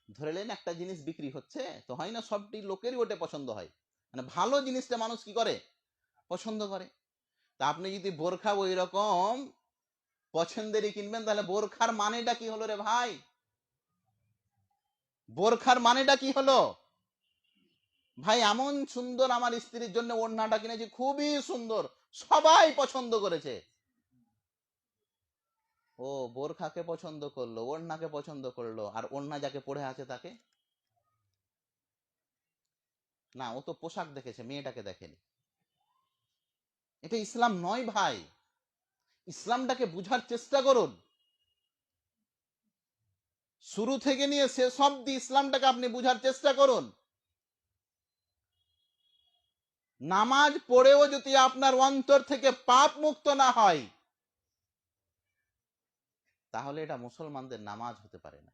ধরে নেন একটা জিনিস বিক্রি হচ্ছে, তো হয় না সবটি লোকেরই ওটা পছন্দ হয়, মানে ভালো জিনিসটা মানুষ কি করে, পছন্দ করে। তা আপনি যদি বোরখা ওই রকম পছন্দেরই কিনবেন, তাহলে বোরখার মানেটা কি হলো রে ভাই? বোরখার মানেটা কি হলো ভাই? এমন সুন্দর আমার স্ত্রীর জন্য ওড়নাটা কিনেছি, খুবই সুন্দর, সবাই পছন্দ করেছে। ও বোরখাকে পছন্দ করলো, ওড়নাকে পছন্দ করলো, আর ওড়না যাকে পড়ে আছে তাকে না, ও তো পোশাক দেখেছে, মেয়েটাকে দেখেনি। এটা ইসলাম নয় ভাই। ইসলামটাকে বুঝার চেষ্টা করুন, শুরু থেকে নিয়ে শেষ অব্দি ইসলামটাকে আপনি বুঝার চেষ্টা করুন। নামাজ পড়েও যদি আপনার অন্তর থেকে পাপ মুক্ত না হয়, তাহলে এটা মুসলমানদের নামাজ হতে পারে না।